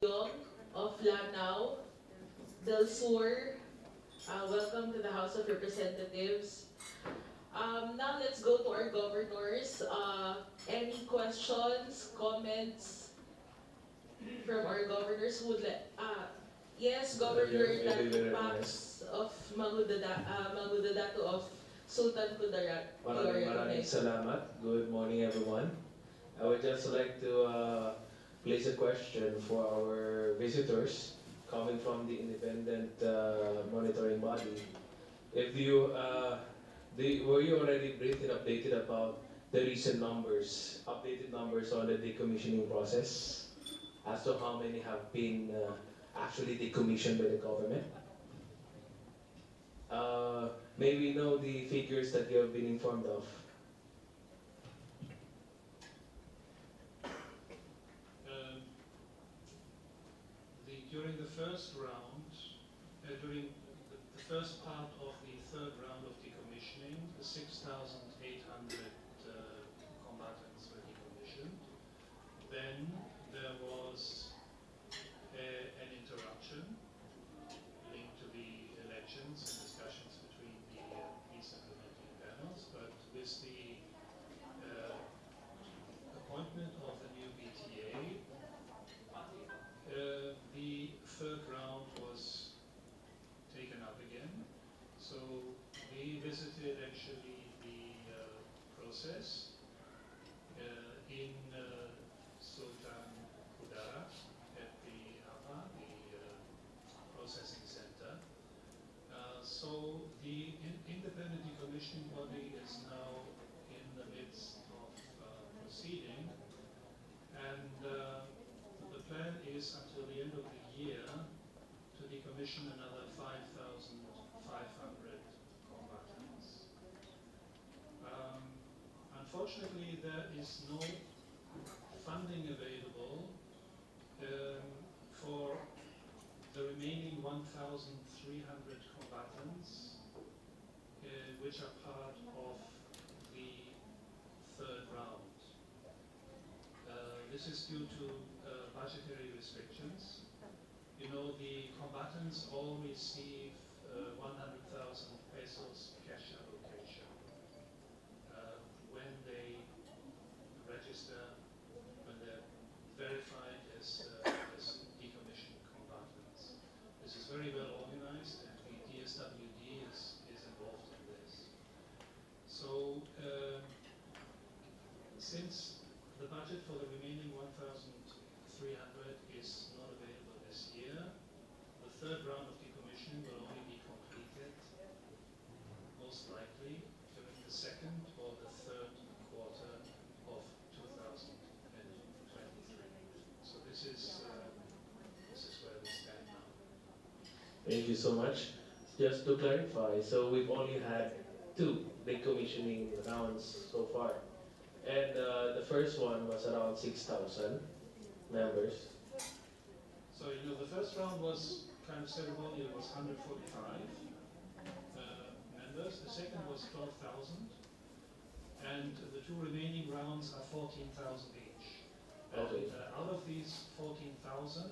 Yong of Lanao, Del Sur. Welcome to the House of Representatives. Now let's go to our governors. Any questions, comments from our governors who would like? Yes, Governor Pax of Mangudadatu of Sultan Kudarat. Maraming salamat. Good morning, everyone. I would just like to place a question for our visitors coming from the independent monitoring body. If you were you already briefed and updated about the recent numbers, updated numbers on the decommissioning process, as to how many have been actually decommissioned by the government? May we know the figures that you have been informed of? During the first round, during the first part of the third round of decommissioning, the 6,800 combatants were decommissioned. Then there was an interruption linked to the elections and discussions between the peace implementing panels, but with the appointment of the new BTA, the third round was taken up again. So we visited actually the process in Sultan Kudarat at the APA, the processing center. So the independent decommissioning body is now in the midst of proceeding, and the plan is until the end of the year to decommission another 5,500 combatants. Unfortunately, there is no funding available for the remaining 1,300 combatants, which are part of the third round. This is due to budgetary restrictions. You know, the combatants all receive 100,000 pesos cash allocation when they register, when they're verified as decommissioned combatants. This is very well organized, and the DSWD is involved in this. So since the budget for the remaining 1,300 is not available this year, the third round of decommissioning will only be completed, most likely, during the second or the third quarter of 2023. So this is where we stand now. Thank you so much. Just to clarify, so we've only had 2 decommissioning rounds so far. And the first one was around 6,000 members. So, you know, the first round was kind of ceremonial, it was 145 members. The second was 12,000. And the 2 remaining rounds are 14,000 each. And Okay. Out of these 14,000,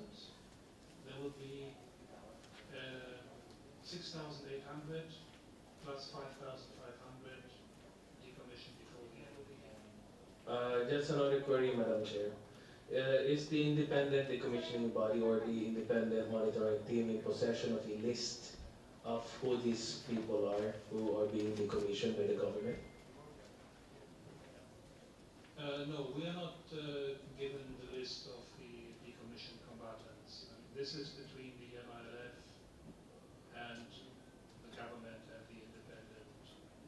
there will be 6,800 plus 5,500 decommissioned before the end of the year. Just another query, Madam Chair. Is the independent decommissioning body or the independent monitoring team in possession of a list of who these people are who are being decommissioned by the government? No, we are not given the list of the decommissioned combatants. This is between the MILF and the government and the independent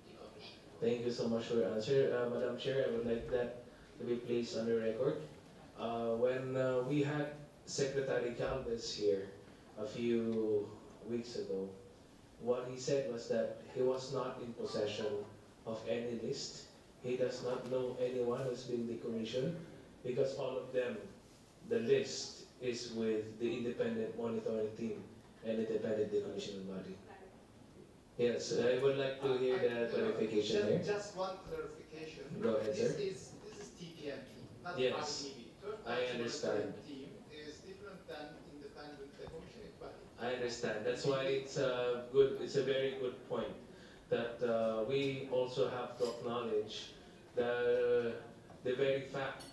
decommissioning body. Thank you so much for your answer. Madam Chair, I would like that to be placed on the record. When we had Secretary Calves here a few weeks ago, what he said was that he was not in possession of any list. He does not know anyone who's been decommissioned because all of them, the list is with the independent monitoring team and independent decommissioning body. Yes, I would like to hear the clarification here. Just one clarification. Go ahead, sir. This is TPMT, not Yes, IEB. I understand. Team is different than understand. That's why it's a very good point that we also have to acknowledge the very fact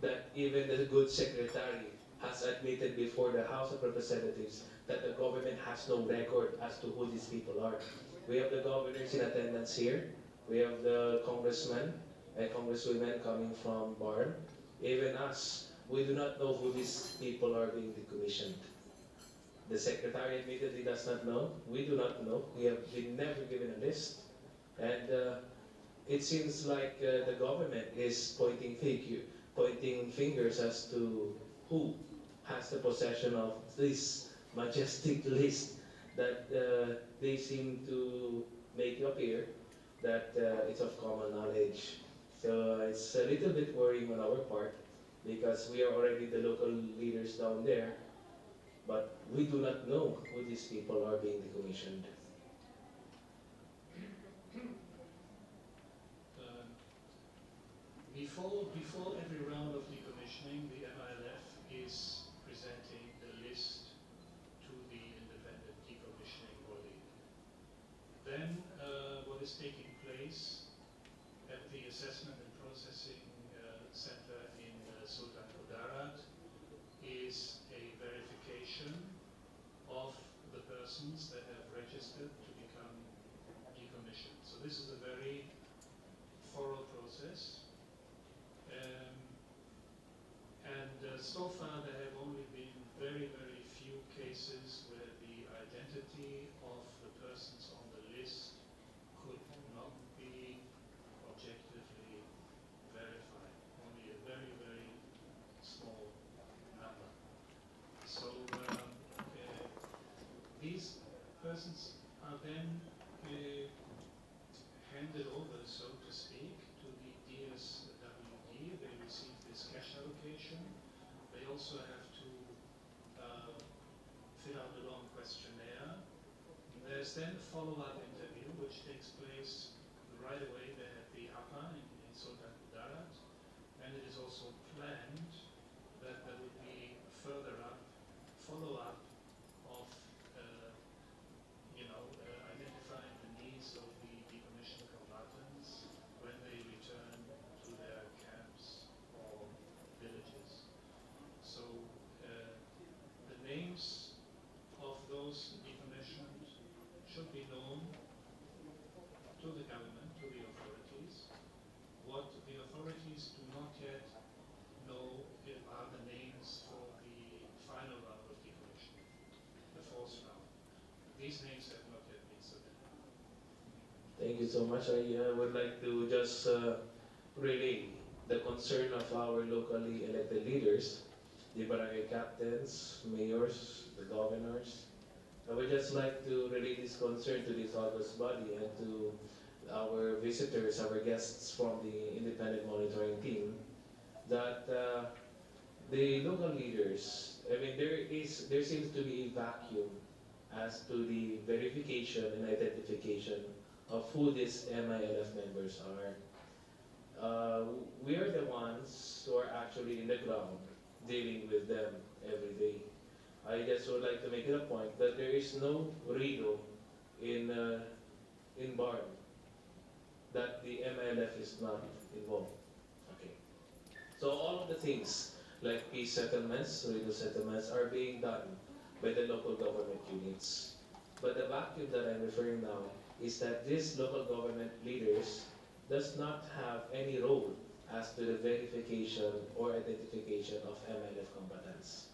that even the good secretary has admitted before the House of Representatives that the government has no record as to who these people are. We have the governors in attendance here. We have the congressmen and congresswomen coming from Barn. Even us, we do not know who these people are being decommissioned. The secretary admittedly does not know. We do not know. We have been never given a list. And it seems like the government is pointing fingers as to who has the possession of this majestic list that they seem to make it appear that it's of common knowledge. So it's a little bit worrying on our part because we are already the local leaders down there, but we do not know who these people are being decommissioned. Before every round of decommissioning, the MILF is presenting the list to the independent decommissioning body. Then what is taking place at the Assessment and Processing Center in Sultan Kudarat is a verification of the persons that have registered to become decommissioned. So this is a very thorough process. So far there have only been very, very few cases where the identity of the persons on the list could not be objectively verified. Only a very, very small number. So these persons are then handed over, so to speak, to the DSWD. They receive this cash allocation. They also have to fill out a long questionnaire. There's then a follow-up interview, which takes place right away there at the APA in Sultan Kudarat. And it is also planned that there would be further follow-up of identifying the needs of the decommissioned combatants when they return to their camps or villages. So the names of those decommissioned should be known to the government, to the authorities. What the authorities do not yet know are the names for the final round of decommissioning, the fourth round. These names have not yet been submitted. Thank you so much. I would like to just relay the concern of our locally elected leaders, the barangay captains, mayors, the governors. I would just like to relay this concern to this august body and to our visitors, our guests from the independent monitoring team, that the local leaders, I mean, there seems to be a vacuum as to the verification and identification of who these MILF members are. We are the ones who are actually in the ground dealing with them every day. I just would like to make it a point that there is no RIDO in Barn, that the MILF is not involved. Okay. So all of the things like peace settlements, RIDO settlements are being done by the local government units. But the vacuum that I'm referring now is that these local government leaders does not have any role as to the verification or identification of MLF combatants.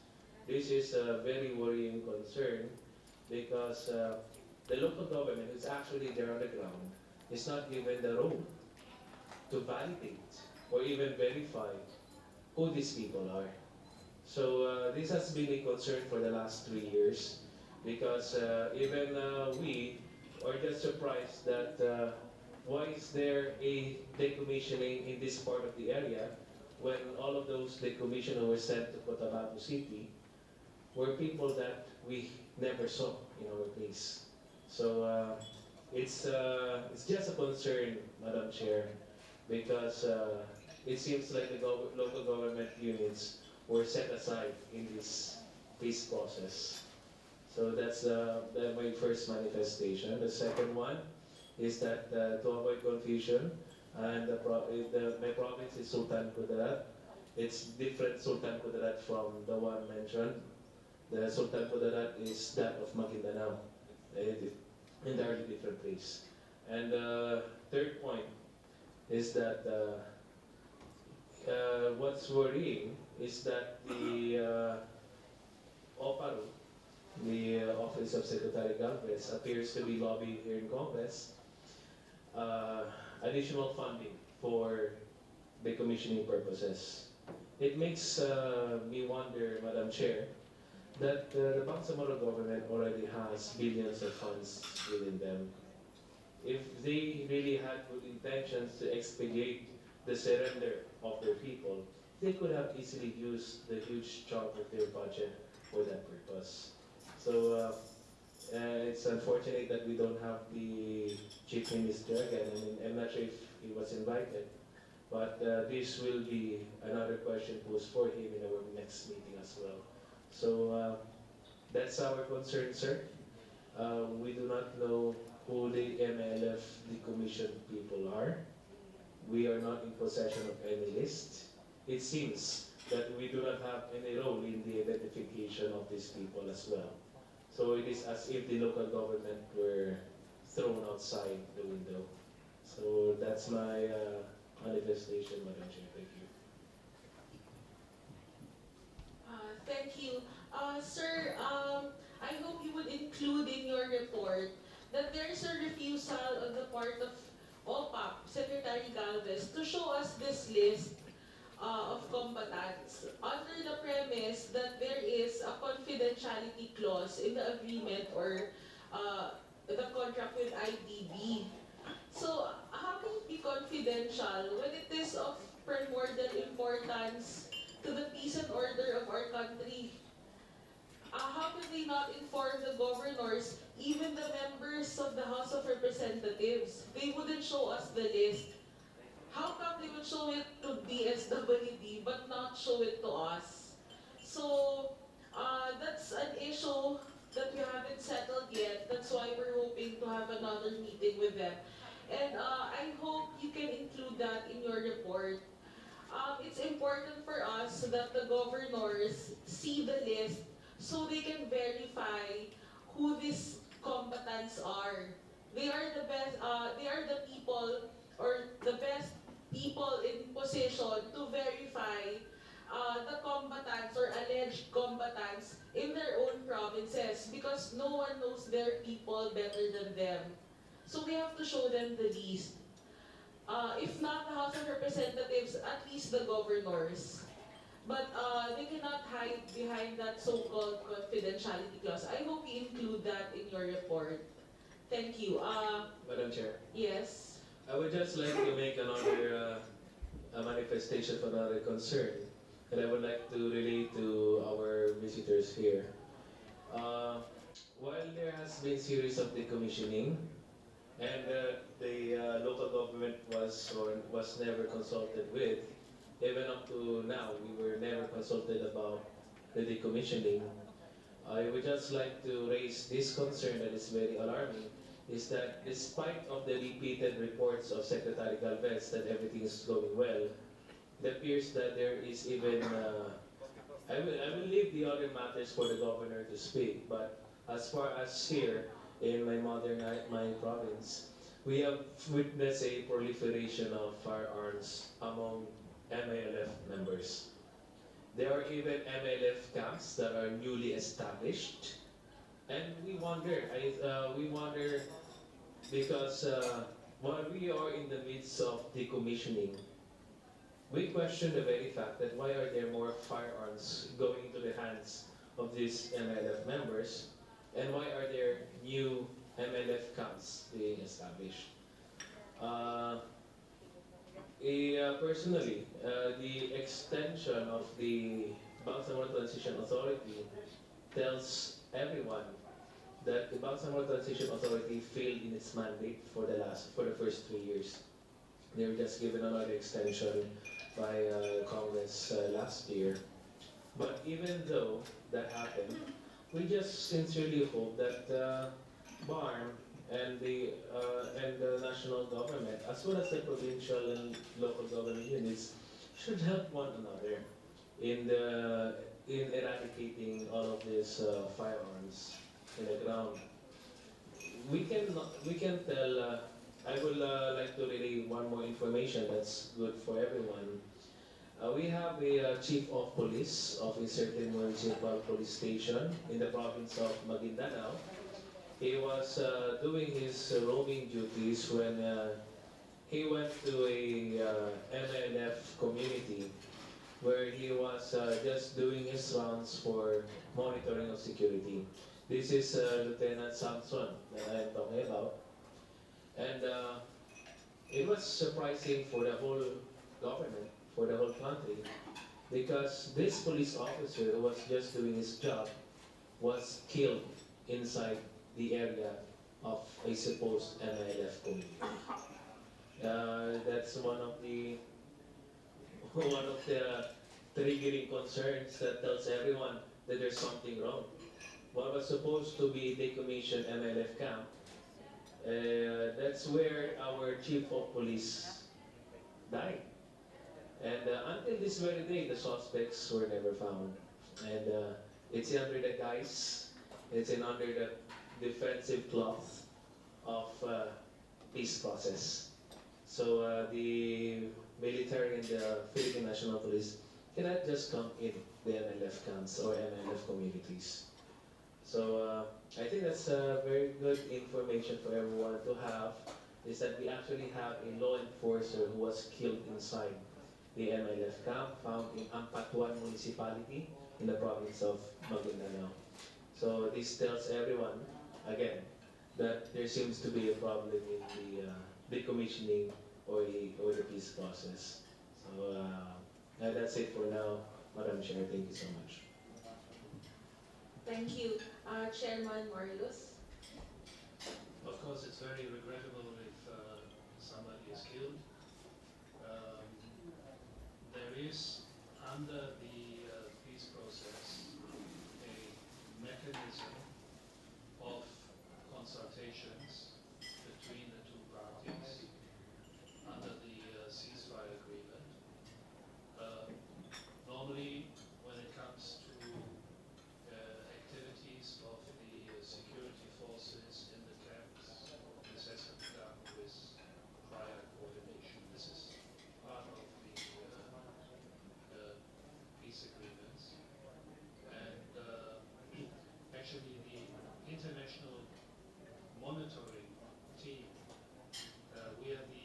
This is a very worrying concern because the local government is actually there on the ground is not given the role to validate or even verify who these people are. So this has been a concern for the last 3 years because even we are just surprised that why is there a decommissioning in this part of the area when all of those decommissioners were sent to Cotabato City were people that we never saw in our place. So it's just a concern, Madam Chair, because it seems like the local government units were set aside in this peace process. So that's my first manifestation. The second one is that to avoid confusion, and my province is Sultan Kudarat. It's different Sultan Kudarat from the one mentioned. The Sultan Kudarat is that of Maguindanao, entirely different place. And third point is that what's worrying is that the OPARO, the Office of Secretary Galvez, appears to be lobbying here in Congress additional funding for decommissioning purposes. It makes me wonder, Madam Chair, that the Bangsamoro government already has billions of funds within them. If they really had good intentions to expedite the surrender of their people, they could have easily used the huge chunk of their budget for that purpose. So it's unfortunate that we don't have the Chief Minister again. I mean, I'm not sure if he was invited, but this will be another question posed for him in our next meeting as well. So that's our concern, sir. We do not know who the MLF decommissioned people are. We are not in possession of any list. It seems that we do not have any role in the identification of these people as well. So it is as if the local government were thrown outside the window. So that's my manifestation, Madam Chair. Thank you. Thank you. Sir, I hope you would include in your report that there is a refusal on the part of OPAP, Secretary Galvez, to show us this list of combatants under the premise that there is a confidentiality clause in the agreement or the contract with IDB. So how can it be confidential when it is of primordial importance to the peace and order of our country? How can they not inform the governors, even the members of the House of Representatives? They wouldn't show us the list. How come they would show it to DSWD but not show it to us? So that's an issue that we haven't settled yet. That's why we're hoping to have another meeting with them. And I hope you can include that in your report. It's important for us that the governors see the list so they can verify who these combatants are. They are the best. They are the people or the best people in position to verify the combatants or alleged combatants in their own provinces because no one knows their people better than them. So we have to show them the list. If not the House of Representatives, at least the governors. But they cannot hide behind that so-called confidentiality clause. I hope you include that in your report. Thank you. Madam Chair, Yes. I would just like to make another a manifestation for another concern that I would like to relate to our visitors here. While there has been series of decommissioning, and the local government was never consulted with. Even up to now, we were never consulted about the decommissioning. I would just like to raise this concern that is very alarming, is that despite of the repeated reports of Secretary Galvez that everything is going well, it appears that there is even, I will leave the other matters for the governor to speak, but as far as here, in my province, we have witnessed a proliferation of firearms among MLF members. There are even MLF camps that are newly established, and we wonder because while we are in the midst of decommissioning, we question the very fact that why are there more firearms going into the hands of these MLF members, and why are there new MLF camps being established? Personally, the extension of the Bangsamoro Transition Authority tells everyone that the Bangsamoro Transition Authority failed in its mandate for the first 3 years. They were just given another extension by Congress last year. But even though that happened, we just sincerely hope that BARM and the national government, as well as the provincial and local government units, should help one another in the in eradicating all of these firearms in the ground. We can tell. I would like to relay one more information that's good for everyone. We have a chief of police of a certain municipal police station in the province of Maguindanao. He was doing his roaming duties when he went to a MLF community where he was just doing his rounds for monitoring of security. This is Lieutenant Samson that I am talking about. And it was surprising for the whole government, for the whole country, because this police officer who was just doing his job was killed inside the area of a supposed MLF community. That's one of the triggering concerns that tells everyone that there's something wrong. What was supposed to be decommissioned MLF camp, that's where our chief of police died. And until this very day, the suspects were never found. And it's under the guise, it's in under the defensive cloth of peace process. So the military and the Philippine National Police cannot just come in the MLF camps or MLF communities. So I think that's very good information for everyone to have, is that we actually have a law enforcer who was killed inside the MLF camp found in Ampatuan municipality in the province of Maguindanao. So this tells everyone, again, that there seems to be a problem in the decommissioning or the peace process. So that's it for now, Madam Chair. Thank you so much. Thank you. Chairman Marius. Of course, it's very regrettable if somebody is killed. Um, there is, under the peace process, a mechanism of consultations between the two parties under the ceasefire agreement. Normally, when it comes to activities of the security forces in the camps, this has to be done with prior coordination. This is part of the peace agreements. And actually, the international monitoring team, we are the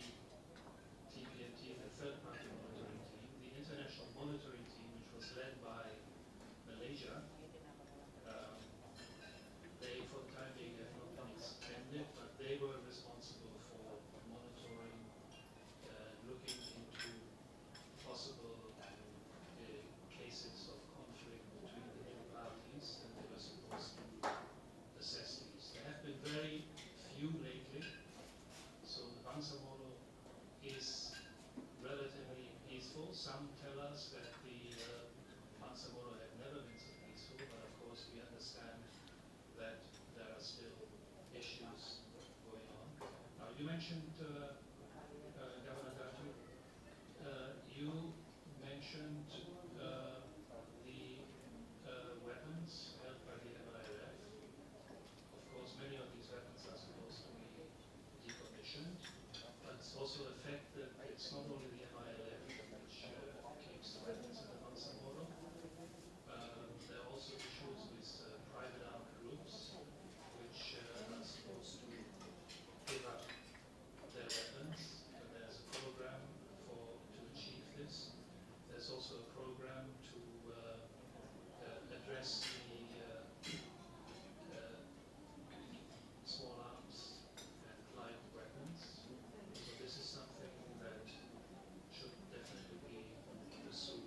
TPMT, the third-party monitoring team. The international monitoring team, which was led by Malaysia, they, for the time being, have not been extended, but they were responsible for monitoring, looking into possible cases of conflict between the two parties, and they were supposed to assess these. There have been very few lately, so the Bangsamoro is relatively peaceful. Some tell us that the Bangsamoro have never been so peaceful, but of course we understand that there are still issues going on. Now, you mentioned, Governor Datu, you mentioned the weapons held by the MILF. Of course, many of these weapons are supposed to be decommissioned, but it's also a fact that it's not only the MILF which keeps the weapons in the Bangsamoro. There are also issues with private armed groups which are supposed to give up their weapons. And there's a program to achieve this. There's also a program to address the small arms and light weapons. So this is something that should definitely be pursued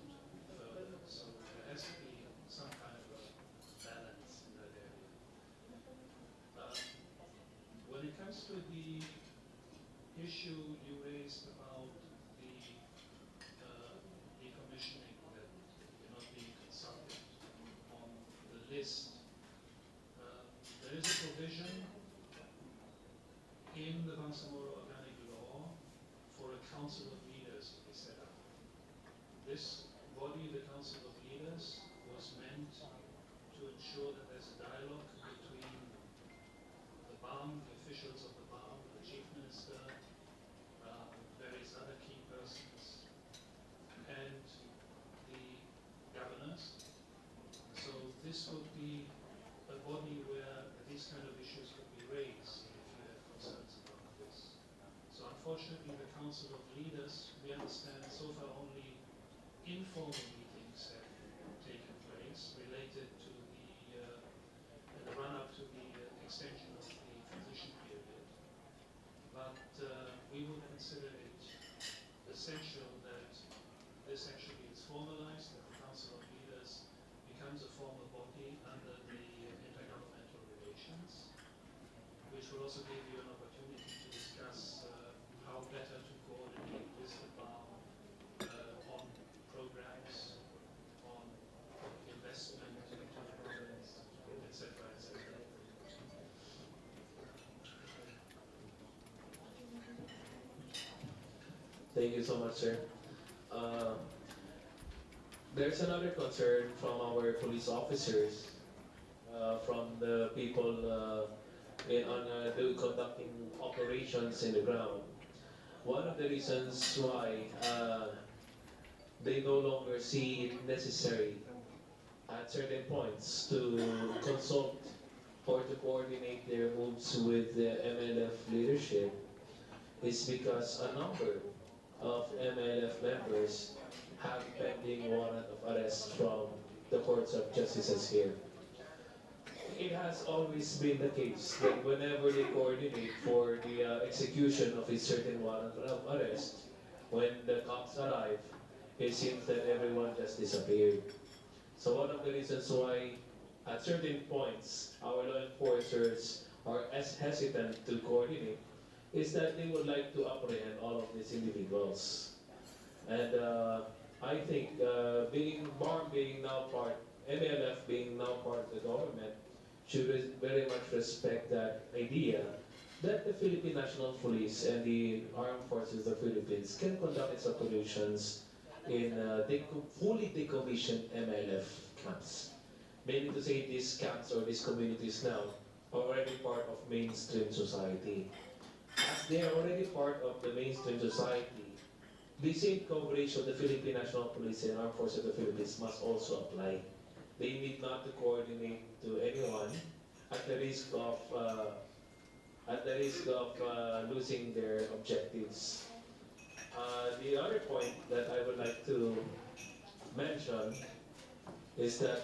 further. So there has to be some kind of a balance in that area. When it comes to the issue you raised about the decommissioning, that you're not being consulted on the list There is a provision in the Bangsamoro Organic Law for a council of leaders to be set up. This body, the Council of Leaders, was meant to ensure that there's a dialogue between the BAM, the officials of the BAM, the Chief Minister, various other key persons, and the governors. So this would be a body where these kind of issues could be raised if you have concerns about this. So unfortunately, the Council of Leaders, we understand so far only informal meetings have taken place related to the run-up to the extension of the transition period. But we would consider it essential that this actually is formalized, that the Council of Leaders becomes a formal body under the intergovernmental relations, which will also give you an opportunity to discuss how better to coordinate with the BAM on programs, on investment into the province, etc., etc. Thank you so much, sir. Uh, there's another concern from our police officers, from the people conducting operations in the ground. One of the reasons why they no longer see it necessary at certain points to consult or to coordinate their moves with the MLF leadership is because a number of MLF members have pending warrant of arrest from the courts of justices here. It has always been the case that whenever they coordinate for the execution of a certain warrant of arrest, when the cops arrive, it seems that everyone just disappeared. So one of the reasons why at certain points our law enforcers are as hesitant to coordinate is that they would like to apprehend all of these individuals. And I think being BARM being now part, MLF being now part of the government, should very much respect that idea that the Philippine National Police and the Armed Forces of the Philippines can conduct its operations in fully decommissioned MLF camps. Meaning to say these camps or these communities now are already part of mainstream society. As they are already part of the mainstream society, the same coverage of the Philippine National Police and Armed Forces of the Philippines must also apply. They need not to coordinate to anyone at the risk of losing their objectives. The other point that I would like to mention is that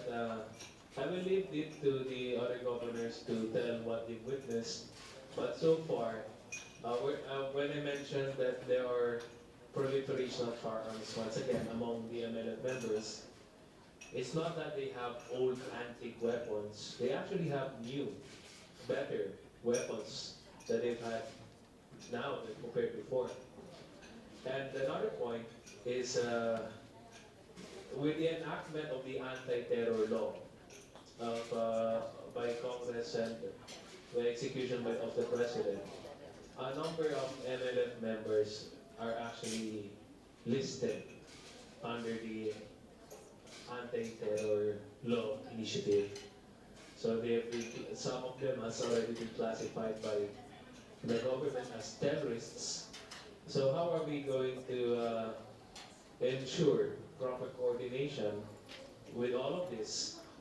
I will leave it to the other governors to tell what they've witnessed. But so far, when I mentioned that there are proliferation of firearms once again among the MLF members, it's not that they have old antique weapons. They actually have new, better weapons that they've had now than compared before. And another point is with the enactment of the anti-terror law by Congress and the execution of the President, a number of MLF members are actually listed under the anti-terror law initiative. So some of them has already been classified by the government as terrorists. So how are we going to ensure proper coordination with all of this